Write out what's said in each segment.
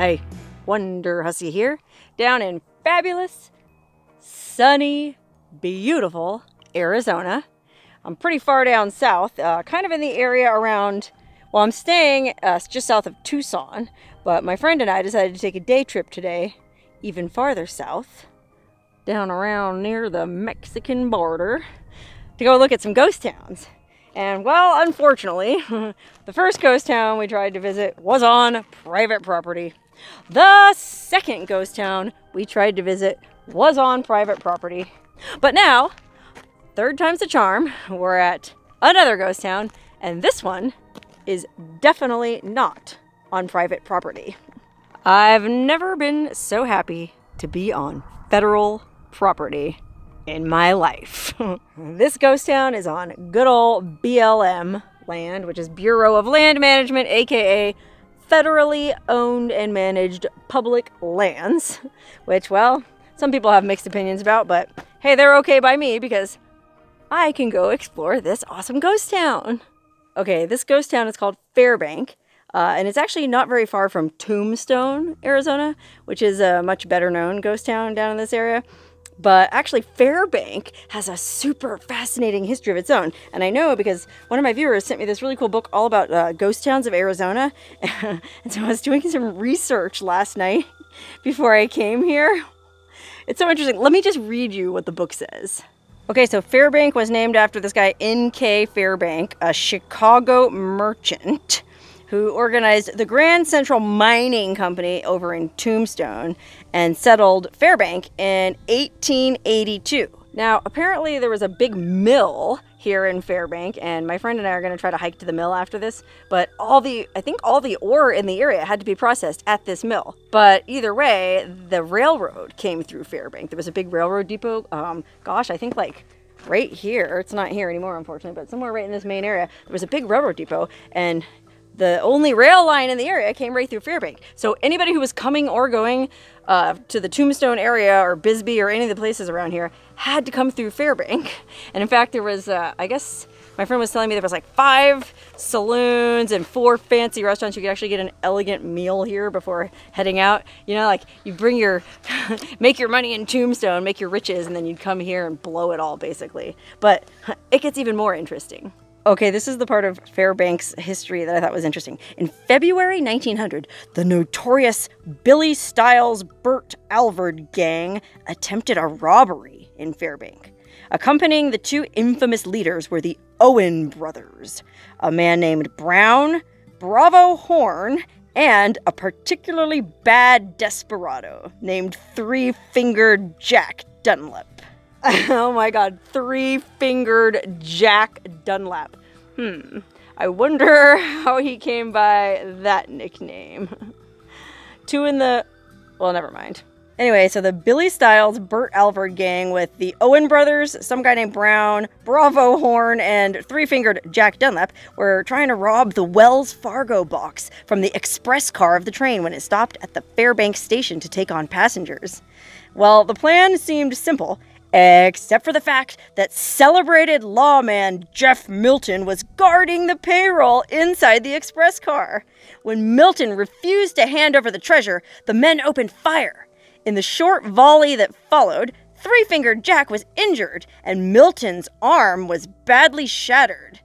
Hey, Wonderhussy here, down in fabulous, sunny, beautiful Arizona. I'm pretty far down south, kind of in the area around, well, I'm staying just south of Tucson, but my friend and I decided to take a day trip today, even farther south, down around near the Mexican border, to go look at some ghost towns. And well, unfortunately, the first ghost town we tried to visit was on private property. The second ghost town we tried to visit was on private property. But now, third time's the charm, we're at another ghost town, and this one is definitely not on private property. I've never been so happy to be on federal property in my life. This ghost town is on good old BLM land, which is Bureau of Land Management, aka federally owned and managed public lands, which, well, some people have mixed opinions about, but hey, they're okay by me because I can go explore this awesome ghost town. Okay, this ghost town is called Fairbank, and it's actually not very far from Tombstone, Arizona, which is a much better known ghost town down in this area. But actually, Fairbank has a super fascinating history of its own. And I know because one of my viewers sent me this really cool book all about ghost towns of Arizona. And so I was doing some research last night before I came here. It's so interesting. Let me just read you what the book says. Okay, so Fairbank was named after this guy, N.K. Fairbank, a Chicago merchant who organized the Grand Central Mining Company over in Tombstone and settled Fairbank in 1882. Now, apparently there was a big mill here in Fairbank, and my friend and I are going to try to hike to the mill after this, but I think all the ore in the area had to be processed at this mill. But either way, the railroad came through Fairbank. There was a big railroad depot, gosh, I think like right here. It's not here anymore, unfortunately, but somewhere right in this main area, there was a big railroad depot, and the only rail line in the area came right through Fairbank. So anybody who was coming or going to the Tombstone area or Bisbee or any of the places around here had to come through Fairbank. And in fact, there was, I guess, my friend was telling me there was like 5 saloons and 4 fancy restaurants. You could actually get an elegant meal here before heading out. You know, like you bring your, make your money in Tombstone, make your riches, and then you'd come here and blow it all basically. But it gets even more interesting. Okay, this is the part of Fairbank's history that I thought was interesting. In February 1900, the notorious Billy Stiles Burt Alvord gang attempted a robbery in Fairbank. Accompanying the 2 infamous leaders were the Owen brothers, a man named Brown, Bravo Horn, and a particularly bad desperado named Three-Fingered Jack Dunlap. Oh my god, Three-Fingered Jack Dunlap. I wonder how he came by that nickname. 2 in the... well, never mind. Anyway, so the Billy Stiles Burt Alvord gang with the Owen brothers, some guy named Brown, Bravo Horn, and Three-Fingered Jack Dunlap were trying to rob the Wells Fargo box from the express car of the train when it stopped at the Fairbank station to take on passengers. Well, the plan seemed simple, except for the fact that celebrated lawman Jeff Milton was guarding the payroll inside the express car. When Milton refused to hand over the treasure, the men opened fire. In the short volley that followed, Three-Fingered Jack was injured, and Milton's arm was badly shattered.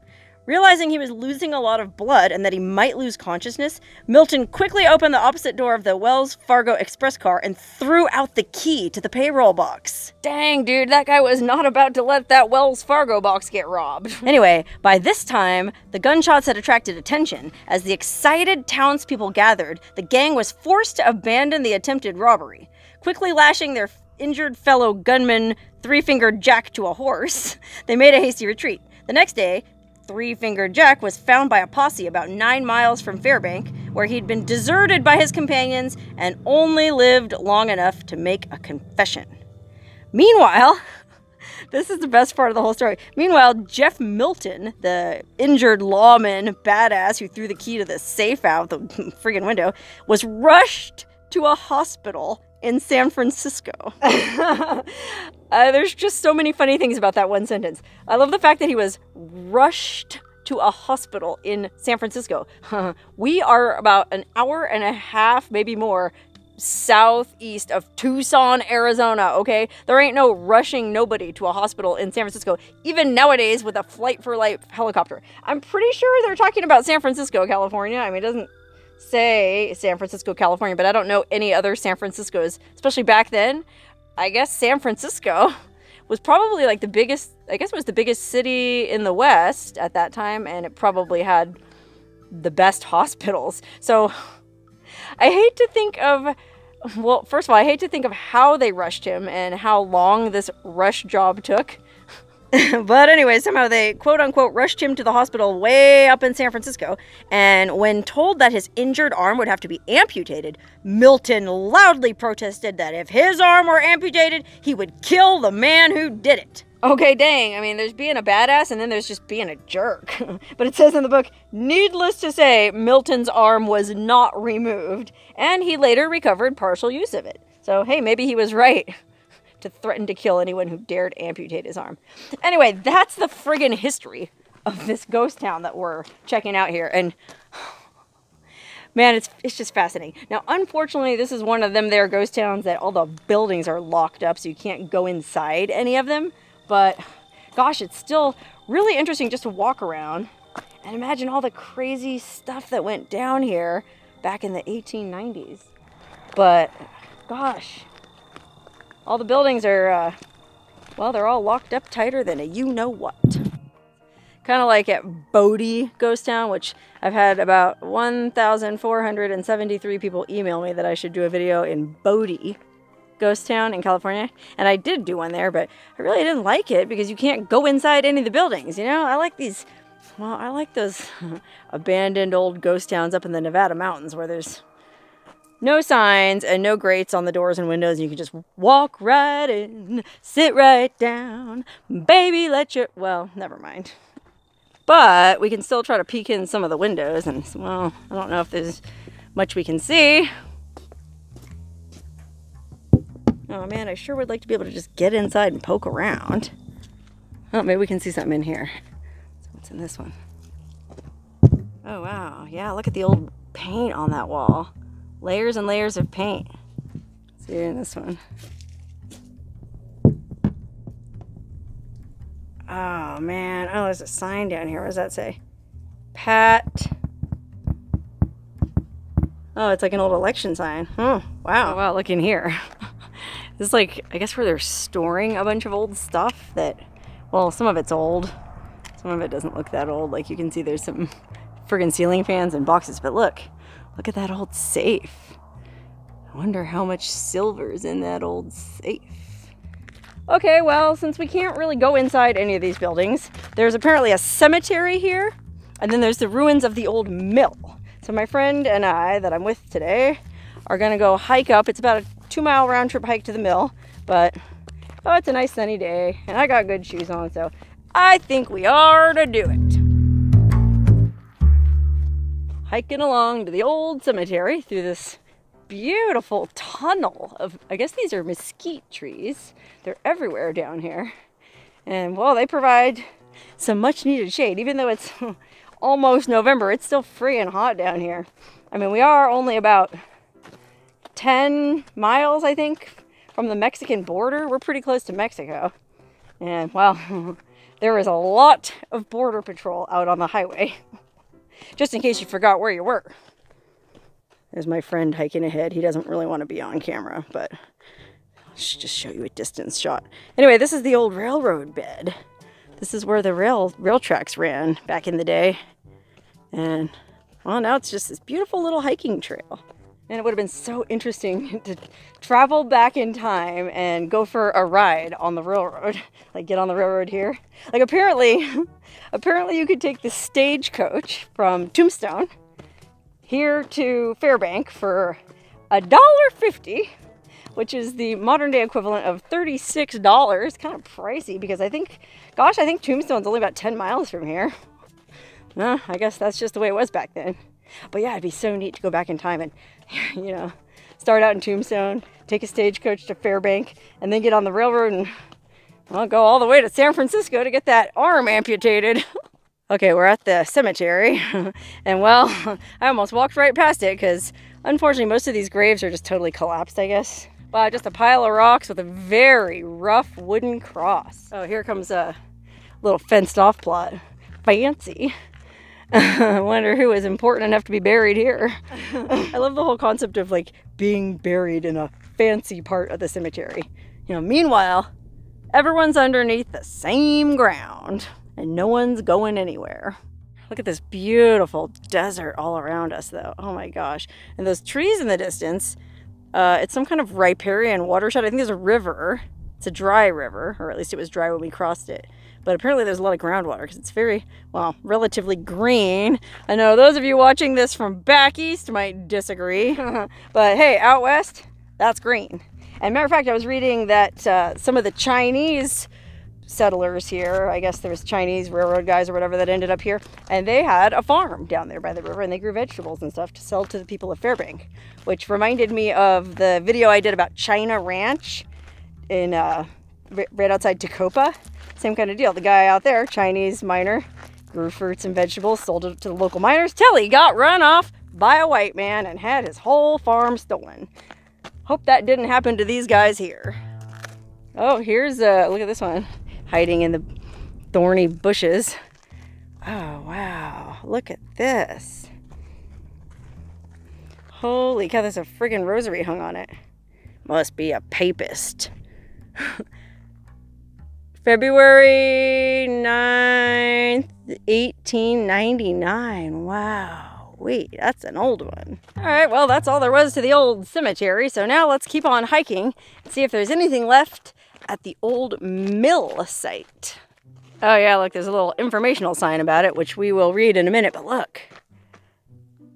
Realizing he was losing a lot of blood and that he might lose consciousness, Milton quickly opened the opposite door of the Wells Fargo express car and threw out the key to the payroll box. Dang, dude, that guy was not about to let that Wells Fargo box get robbed. Anyway, by this time, the gunshots had attracted attention. As the excited townspeople gathered, the gang was forced to abandon the attempted robbery. Quickly lashing their injured fellow gunman Three-Fingered Jack to a horse, they made a hasty retreat. The next day, Three-Fingered Jack was found by a posse about 9 miles from Fairbank, where he'd been deserted by his companions and only lived long enough to make a confession. Meanwhile, this is the best part of the whole story. Meanwhile, Jeff Milton, the injured lawman badass who threw the key to the safe out the friggin' window, was rushed to a hospital in San Francisco. There's just so many funny things about that one sentence. I love the fact that he was rushed to a hospital in San Francisco. We are about an hour and a half, maybe more, southeast of Tucson, Arizona, okay? There ain't no rushing nobody to a hospital in San Francisco, even nowadays with a Flight for Life helicopter. I'm pretty sure they're talking about San Francisco, California. I mean, it doesn't say San Francisco, California, but I don't know any other San Franciscos, especially back then. I guess San Francisco was probably like the biggest, I guess it was the biggest city in the West at that time, and it probably had the best hospitals. So I hate to think of, well, first of all, I hate to think of how they rushed him and how long this rush job took. But anyway, somehow they quote-unquote rushed him to the hospital way up in San Francisco. And when told that his injured arm would have to be amputated, Milton loudly protested that if his arm were amputated, he would kill the man who did it. Okay, dang. I mean, there's being a badass and then there's just being a jerk. But it says in the book, needless to say, Milton's arm was not removed, and he later recovered partial use of it. So, hey, maybe he was right to threaten to kill anyone who dared amputate his arm. Anyway, that's the friggin' history of this ghost town that we're checking out here. And man, it's just fascinating. Now, unfortunately, this is one of them there ghost towns that all the buildings are locked up, so you can't go inside any of them. But gosh, it's still really interesting just to walk around and imagine all the crazy stuff that went down here back in the 1890s. But gosh, all the buildings are, well, they're all locked up tighter than a you-know-what. Kind of like at Bodie Ghost Town, which I've had about 1,473 people email me that I should do a video in Bodie Ghost Town in California. And I did do one there, but I really didn't like it because you can't go inside any of the buildings, you know? I like these, well, I like those abandoned old ghost towns up in the Nevada mountains where there's no signs and no grates on the doors and windows. You can just walk right in, sit right down, baby, let your, well, never mind. But we can still try to peek in some of the windows and, well, I don't know if there's much we can see. Oh man, I sure would like to be able to just get inside and poke around. Oh, maybe we can see something in here. So what's in this one? Oh wow, yeah, look at the old paint on that wall. Layers and layers of paint. See in this one. Oh man, oh, there's a sign down here. What does that say? Pat. Oh, it's like an old election sign. Oh, wow. Oh, wow, look in here. This is like, I guess where they're storing a bunch of old stuff that, well, some of it's old. Some of it doesn't look that old. Like you can see there's some friggin' ceiling fans and boxes, but look at that old safe. I wonder how much silver is in that old safe. Okay, well, since we can't really go inside any of these buildings, there's apparently a cemetery here, and then there's the ruins of the old mill. So my friend and I, that I'm with today, are gonna go hike up. It's about a 2-mile round trip hike to the mill, but oh, it's a nice sunny day, and I got good shoes on, so I think we are to do it. Hiking along to the old cemetery through this beautiful tunnel of, I guess these are mesquite trees. They're everywhere down here. And well, they provide some much needed shade. Even though it's almost November, it's still friggin' hot down here. I mean, we are only about 10 miles, I think, from the Mexican border. We're pretty close to Mexico. And well, there is a lot of border patrol out on the highway. Just in case you forgot where you were. There's my friend hiking ahead. He doesn't really want to be on camera, but I'll just show you a distance shot. Anyway, this is the old railroad bed. This is where the rail tracks ran back in the day. And well, now it's just this beautiful little hiking trail. And it would have been so interesting to travel back in time and go for a ride on the railroad. Like get on the railroad here. Like apparently you could take the stagecoach from Tombstone here to Fairbank for $1.50, which is the modern day equivalent of $36. Kind of pricey because I think Tombstone's only about 10 miles from here. I guess that's just the way it was back then. But yeah, it'd be so neat to go back in time and, you know, start out in Tombstone, take a stagecoach to Fairbank, and then get on the railroad and, well, go all the way to San Francisco to get that arm amputated. Okay, we're at the cemetery, and well, I almost walked right past it because unfortunately most of these graves are just totally collapsed, I guess. Wow, just a pile of rocks with a very rough wooden cross. Oh, here comes a little fenced off plot. Fancy. I wonder who is important enough to be buried here. I love the whole concept of like being buried in a fancy part of the cemetery. You know, meanwhile, everyone's underneath the same ground and no one's going anywhere. Look at this beautiful desert all around us though. Oh my gosh. And those trees in the distance, it's some kind of riparian watershed. I think there's a river. It's a dry river, or at least it was dry when we crossed it. But apparently there's a lot of groundwater because it's very, well, relatively green. I know those of you watching this from back east might disagree. But hey, out west, that's green. And matter of fact, I was reading that some of the Chinese settlers here, I guess there's Chinese railroad guys or whatever that ended up here, and they had a farm down there by the river and they grew vegetables and stuff to sell to the people of Fairbank, which reminded me of the video I did about China Ranch in right outside Tacoma. Same kind of deal. The guy out there, Chinese miner, grew fruits and vegetables, sold it to the local miners till he got run off by a white man and had his whole farm stolen. Hope that didn't happen to these guys here. Oh, here's look at this one, hiding in the thorny bushes. Oh wow, look at this. Holy cow, there's a friggin' rosary hung on it. Must be a papist. February 9th, 1899. Wow. Wait, that's an old one. All right, well, that's all there was to the old cemetery. So now let's keep on hiking and see if there's anything left at the old mill site. Oh yeah, look, there's a little informational sign about it, which we will read in a minute, but look.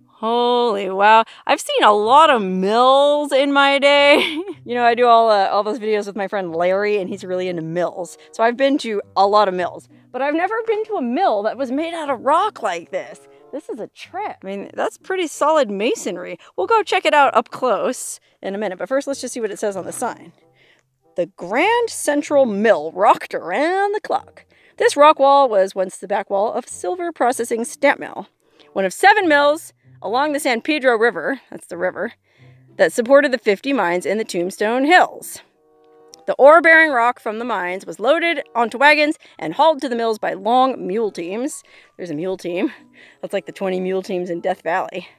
Holy wow. I've seen a lot of mills in my day. You know, I do all those videos with my friend Larry, and he's really into mills. So I've been to a lot of mills, but I've never been to a mill that was made out of rock like this. This is a trip. I mean, that's pretty solid masonry. We'll go check it out up close in a minute, but first let's just see what it says on the sign. The Grand Central Mill rocked around the clock. This rock wall was once the back wall of silver processing stamp mill, one of 7 mills along the San Pedro River, that's the river, that supported the 50 mines in the Tombstone Hills. The ore-bearing rock from the mines was loaded onto wagons and hauled to the mills by long mule teams. There's a mule team. That's like the 20 mule teams in Death Valley.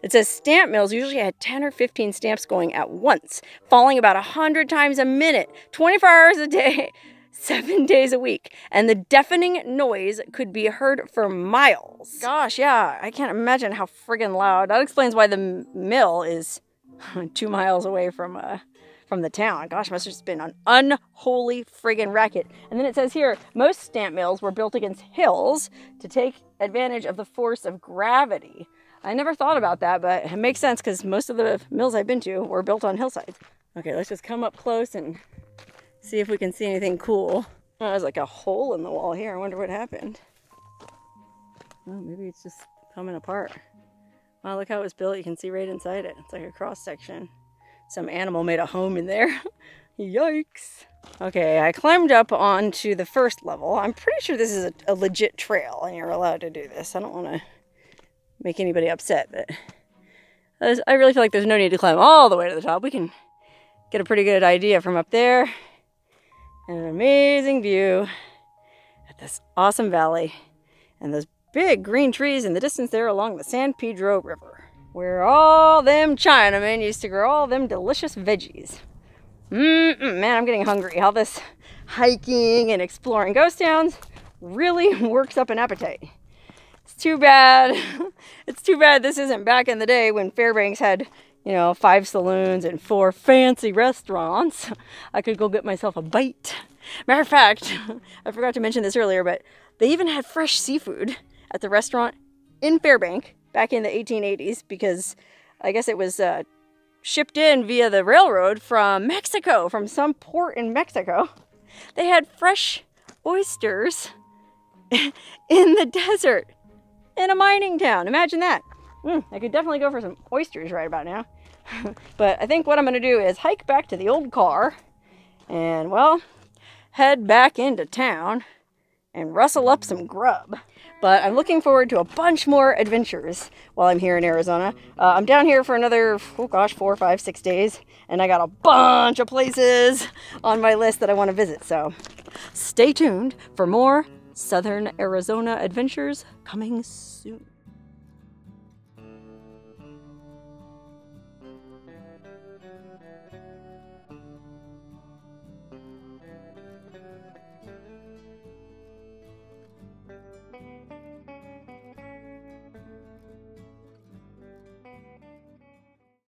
It says stamp mills usually had 10 or 15 stamps going at once, falling about 100 times a minute, 24 hours a day, 7 days a week, and the deafening noise could be heard for miles. Gosh, yeah, I can't imagine how friggin' loud. That explains why the mill is 2 miles away from the town. Gosh, must have just been an unholy friggin' racket. And then it says here, most stamp mills were built against hills to take advantage of the force of gravity. I never thought about that, but it makes sense because most of the mills I've been to were built on hillsides. Okay, let's just come up close and see if we can see anything cool. Oh, there's like a hole in the wall here. I wonder what happened. Oh, maybe it's just coming apart. Wow, look how it was built. You can see right inside it. It's like a cross section. Some animal made a home in there. Yikes. Okay, I climbed up onto the first level. I'm pretty sure this is a legit trail and you're allowed to do this. I don't want to make anybody upset, but I really feel like there's no need to climb all the way to the top. We can get a pretty good idea from up there. And an amazing view at this awesome valley and those big green trees in the distance there along the San Pedro River, where all them Chinamen used to grow all them delicious veggies. Man, I'm getting hungry. All this hiking and exploring ghost towns really works up an appetite. It's too bad. It's too bad this isn't back in the day when Fairbanks had, you know, 5 saloons and 4 fancy restaurants. I could go get myself a bite. Matter of fact, I forgot to mention this earlier, but they even had fresh seafood at the restaurant in Fairbank back in the 1880s because I guess it was shipped in via the railroad from Mexico, from some port in Mexico. They had fresh oysters in the desert in a mining town. Imagine that. I could definitely go for some oysters right about now. But I think what I'm going to do is hike back to the old car and, well, head back into town and rustle up some grub. But I'm looking forward to a bunch more adventures while I'm here in Arizona. I'm down here for another, 4, 5, 6 days, and I got a bunch of places on my list that I want to visit. So stay tuned for more Southern Arizona adventures coming soon.